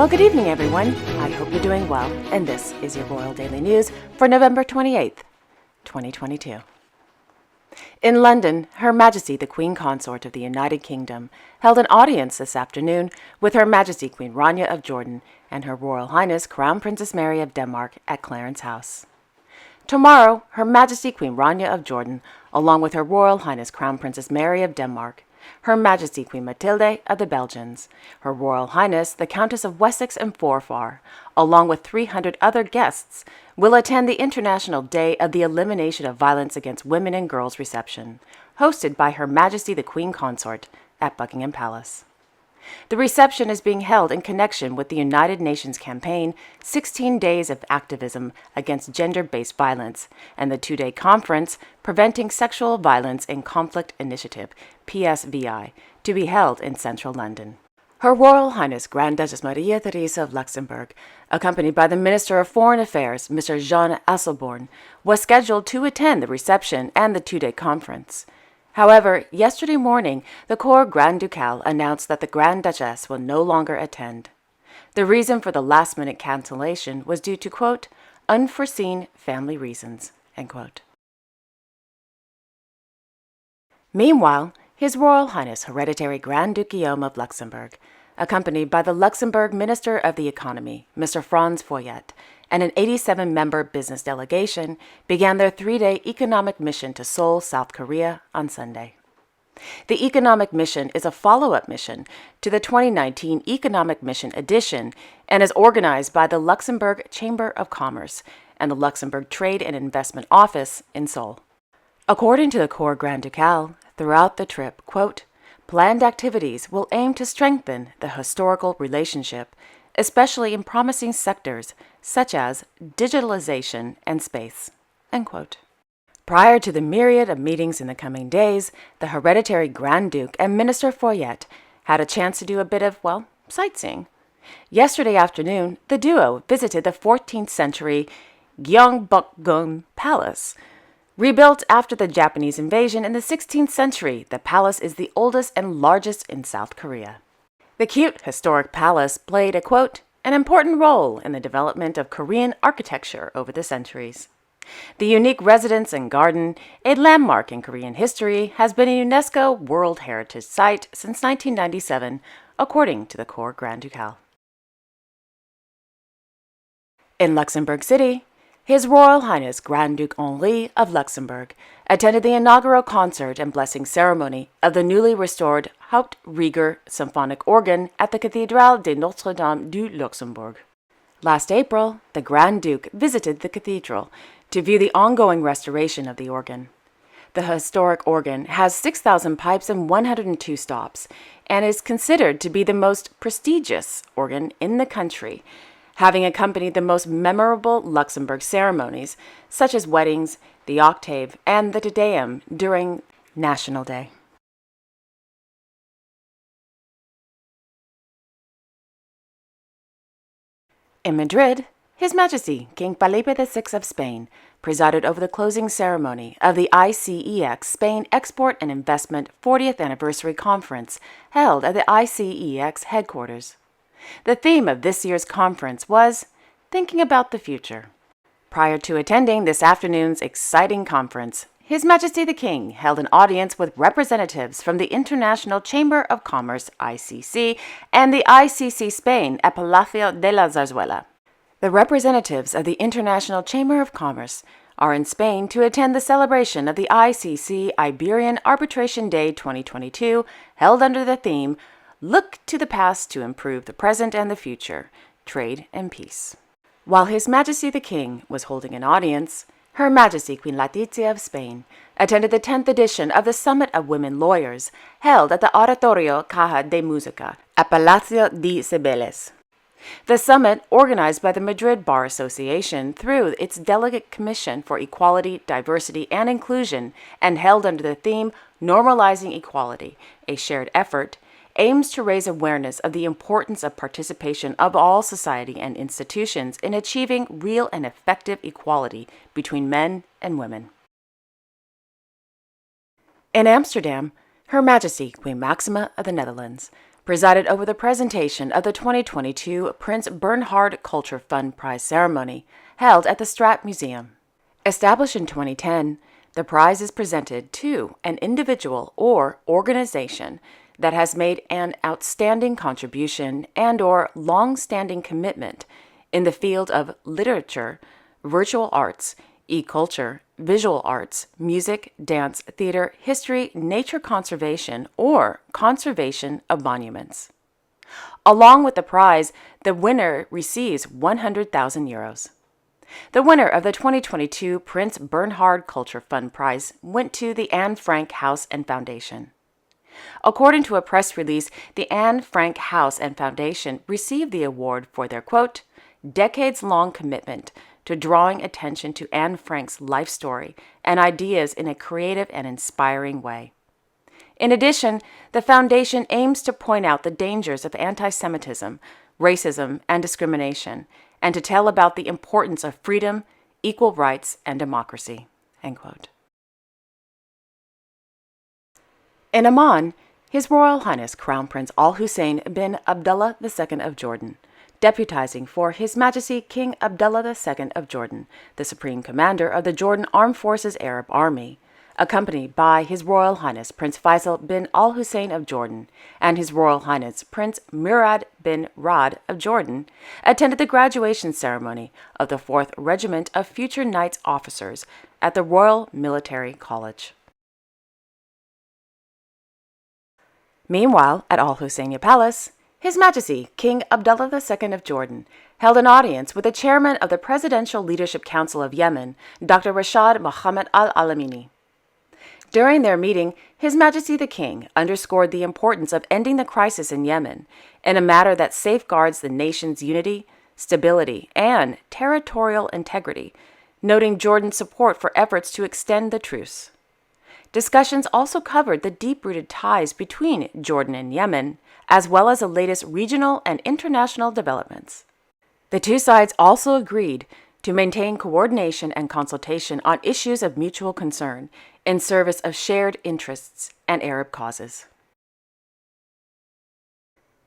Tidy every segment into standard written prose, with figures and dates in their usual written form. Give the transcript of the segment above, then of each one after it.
Well, good evening, everyone. I hope you're doing well, and this is your Royal Daily News for November 28th, 2022. In London, Her Majesty the Queen Consort of the United Kingdom held an audience this afternoon with Her Majesty Queen Rania of Jordan and Her Royal Highness Crown Princess Mary of Denmark at Clarence House. Tomorrow, Her Majesty Queen Rania of Jordan, along with Her Royal Highness Crown Princess Mary of Denmark, Her Majesty Queen Mathilde of the Belgians, Her Royal Highness the Countess of Wessex and Forfar, along with 300 other guests, will attend the International Day of the Elimination of Violence Against Women and Girls reception, hosted by Her Majesty the Queen Consort at Buckingham Palace. The reception is being held in connection with the United Nations campaign 16 Days of Activism Against Gender-Based Violence and the two-day conference Preventing Sexual Violence in Conflict Initiative, PSVI, to be held in central London. Her Royal Highness Grand Duchess Maria Theresa of Luxembourg, accompanied by the Minister of Foreign Affairs, Mr. Jean Asselborn, was scheduled to attend the reception and the two-day conference. However, yesterday morning, the Cour Grand Ducal announced that the Grand Duchess will no longer attend. The reason for the last-minute cancellation was due to, quote, unforeseen family reasons, end quote. Meanwhile, His Royal Highness Hereditary Grand Duke Guillaume of Luxembourg, accompanied by the Luxembourg Minister of the Economy, Mr. Franz Foyet, and an 87-member business delegation, began their 3-day economic mission to Seoul, South Korea, on Sunday. The economic mission is a follow-up mission to the 2019 Economic Mission Edition and is organized by the Luxembourg Chamber of Commerce and the Luxembourg Trade and Investment Office in Seoul. According to the Cour Grand Ducal, throughout the trip, quote, planned activities will aim to strengthen the historical relationship, especially in promising sectors such as digitalization and space, end quote. Prior to the myriad of meetings in the coming days, the Hereditary Grand Duke and Minister Foyet had a chance to do a bit of, sightseeing. Yesterday afternoon, the duo visited the 14th century Gyeongbokgung Palace. Rebuilt after the Japanese invasion in the 16th century, the palace is the oldest and largest in South Korea. The cute, historic palace played quote, an important role in the development of Korean architecture over the centuries. The unique residence and garden, a landmark in Korean history, has been a UNESCO World Heritage Site since 1997, according to the Cour Grand Ducal. In Luxembourg City, His Royal Highness Grand Duke Henri of Luxembourg attended the inaugural concert and blessing ceremony of the newly restored Hauptrieger symphonic organ at the Cathédrale de Notre-Dame du Luxembourg. Last April, the Grand Duke visited the cathedral to view the ongoing restoration of the organ. The historic organ has 6,000 pipes and 102 stops and is considered to be the most prestigious organ in the country, having accompanied the most memorable Luxembourg ceremonies, such as weddings, the octave, and the Te Deum during National Day. In Madrid, His Majesty King Felipe VI of Spain presided over the closing ceremony of the ICEX Spain Export and Investment 40th Anniversary Conference held at the ICEX headquarters. The theme of this year's conference was Thinking About the Future. Prior to attending this afternoon's exciting conference, His Majesty the King held an audience with representatives from the International Chamber of Commerce, ICC, and the ICC Spain at Palacio de la Zarzuela. The representatives of the International Chamber of Commerce are in Spain to attend the celebration of the ICC Iberian Arbitration Day 2022, held under the theme Look to the Past to Improve the Present and the Future, Trade and Peace. While His Majesty the King was holding an audience, Her Majesty Queen Letizia of Spain attended the 10th edition of the Summit of Women Lawyers, held at the Auditorio Caja de Música at Palacio de Cibeles. The summit, organized by the Madrid Bar Association through its Delegate Commission for Equality, Diversity, and Inclusion, and held under the theme Normalizing Equality, a Shared Effort, aims to raise awareness of the importance of participation of all society and institutions in achieving real and effective equality between men and women. In Amsterdam, Her Majesty Queen Maxima of the Netherlands presided over the presentation of the 2022 Prince Bernhard Culture Fund Prize ceremony held at the Strat Museum. Established in 2010, the prize is presented to an individual or organization that has made an outstanding contribution and/or long-standing commitment in the field of literature, virtual arts, e-culture, visual arts, music, dance, theater, history, nature conservation, or conservation of monuments. Along with the prize, the winner receives 100,000 euros. The winner of the 2022 Prince Bernhard Culture Fund Prize went to the Anne Frank House and Foundation. According to a press release, the Anne Frank House and Foundation received the award for their, quote, decades-long commitment to drawing attention to Anne Frank's life story and ideas in a creative and inspiring way. In addition, the foundation aims to point out the dangers of anti-Semitism, racism, and discrimination, and to tell about the importance of freedom, equal rights, and democracy. End quote. In Amman, His Royal Highness Crown Prince Al Hussein bin Abdullah II of Jordan, deputizing for His Majesty King Abdullah II of Jordan, the Supreme Commander of the Jordan Armed Forces Arab Army, accompanied by His Royal Highness Prince Faisal bin Al Hussein of Jordan and His Royal Highness Prince Murad bin Rad of Jordan, attended the graduation ceremony of the 4th Regiment of Future Knights Officers at the Royal Military College. Meanwhile, at Al Husseiniya Palace, His Majesty King Abdullah II of Jordan held an audience with the chairman of the Presidential Leadership Council of Yemen, Dr. Rashad Mohammed Al-Alamini. During their meeting, His Majesty the King underscored the importance of ending the crisis in Yemen in a manner that safeguards the nation's unity, stability, and territorial integrity, noting Jordan's support for efforts to extend the truce. Discussions also covered the deep-rooted ties between Jordan and Yemen, as well as the latest regional and international developments. The two sides also agreed to maintain coordination and consultation on issues of mutual concern in service of shared interests and Arab causes.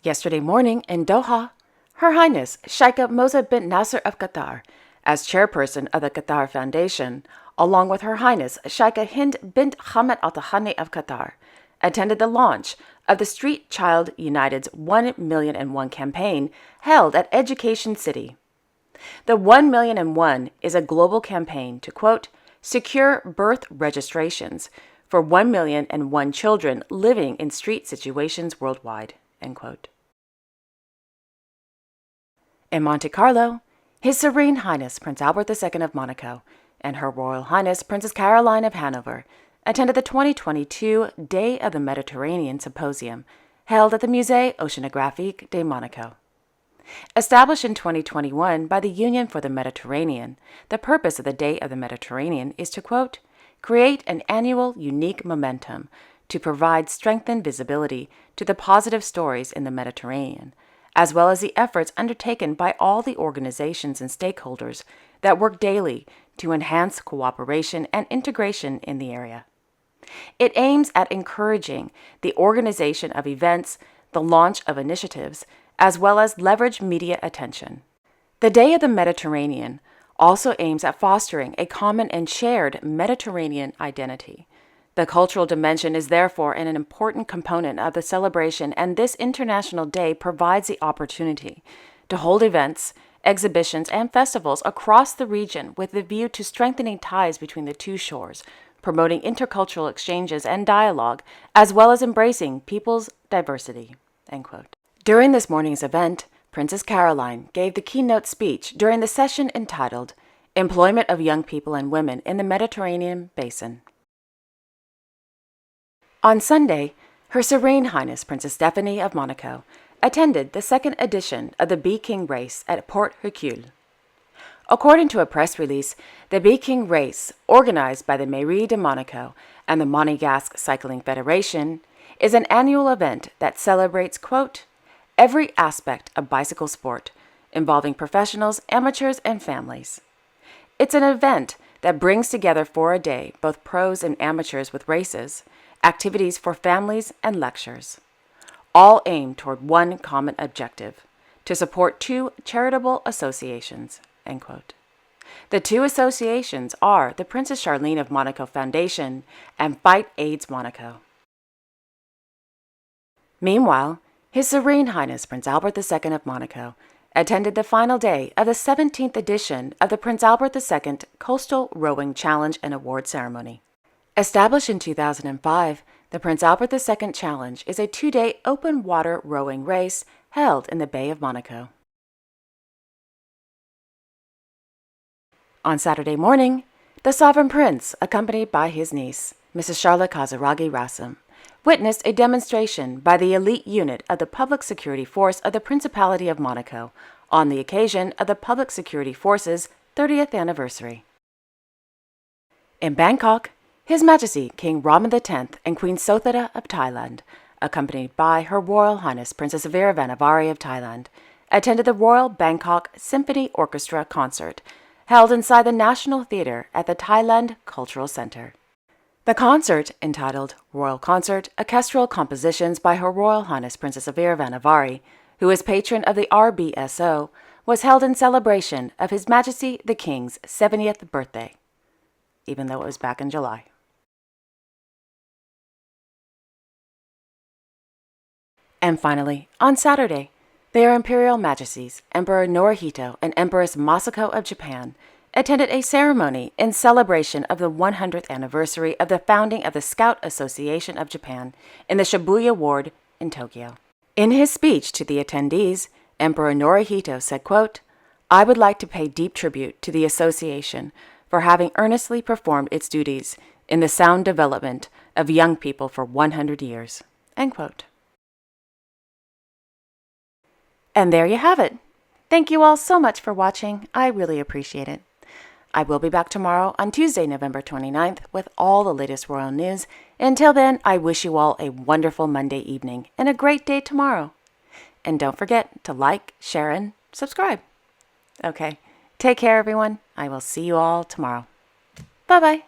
Yesterday morning in Doha, Her Highness Sheikha Moza bint Nasser of Qatar, as chairperson of the Qatar Foundation, along with Her Highness Sheikha Hind bint Hamad Al Thani of Qatar, attended the launch of the Street Child United's 1 Million and One campaign held at Education City. The 1 Million and One is a global campaign to, quote, secure birth registrations for 1 million and one children living in street situations worldwide, end quote. In Monte-Carlo, His Serene Highness Prince Albert II of Monaco and Her Royal Highness Princess Caroline of Hanover attended the 2022 Day of the Mediterranean Symposium held at the Musée Océanographique de Monaco. Established in 2021 by the Union for the Mediterranean, the purpose of the Day of the Mediterranean is to, quote, create an annual unique momentum to provide strengthened visibility to the positive stories in the Mediterranean, as well as the efforts undertaken by all the organizations and stakeholders that work daily to enhance cooperation and integration in the area. It aims at encouraging the organization of events, the launch of initiatives, as well as leverage media attention. The Day of the Mediterranean also aims at fostering a common and shared Mediterranean identity. The cultural dimension is therefore an important component of the celebration, and this International Day provides the opportunity to hold events, exhibitions, and festivals across the region with a view to strengthening ties between the two shores, promoting intercultural exchanges and dialogue, as well as embracing people's diversity, end quote. During this morning's event, Princess Caroline gave the keynote speech during the session entitled Employment of Young People and Women in the Mediterranean Basin. On Sunday, Her Serene Highness Princess Stephanie of Monaco attended the second edition of the Beking race at Port Hercule. According to a press release, the Beking race, organized by the Mairie de Monaco and the Monégasque Cycling Federation, is an annual event that celebrates, quote, every aspect of bicycle sport, involving professionals, amateurs, and families. It's an event that brings together for a day both pros and amateurs with races, activities for families, and lectures. all aimed toward one common objective, to support two charitable associations, end quote. The two associations are the Princess Charlene of Monaco Foundation and Fight AIDS Monaco. Meanwhile, His Serene Highness Prince Albert II of Monaco attended the final day of the 17th edition of the Prince Albert II Coastal Rowing Challenge and Award Ceremony. Established in 2005, the Prince Albert II Challenge is a 2-day open water rowing race held in the Bay of Monaco. On Saturday morning, the Sovereign Prince, accompanied by his niece, Mrs. Charlotte Kazaragi Rassam, witnessed a demonstration by the elite unit of the Public Security Force of the Principality of Monaco on the occasion of the Public Security Force's 30th anniversary. In Bangkok, His Majesty King Rama X and Queen Soothida of Thailand, accompanied by Her Royal Highness Princess Sirivannavari of Thailand, attended the Royal Bangkok Symphony Orchestra concert held inside the National Theatre at the Thailand Cultural Center. The concert, entitled Royal Consort, Orchestral Compositions by Her Royal Highness Princess Sirivannavari, who is patron of the RBSO, was held in celebration of His Majesty the King's 70th birthday, even though it was back in July. And finally, on Saturday, their Imperial Majesties, Emperor Naruhito and Empress Masako of Japan, attended a ceremony in celebration of the 100th anniversary of the founding of the Scout Association of Japan in the Shibuya Ward in Tokyo. In his speech to the attendees, Emperor Naruhito said, quote, "I would like to pay deep tribute to the association for having earnestly performed its duties in the sound development of young people for 100 years." End quote. And there you have it. Thank you all so much for watching. I really appreciate it. I will be back tomorrow on Tuesday, November 29th with all the latest royal news. Until then, I wish you all a wonderful Monday evening and a great day tomorrow. And don't forget to like, share, and subscribe. Okay, take care, everyone. I will see you all tomorrow. Bye-bye.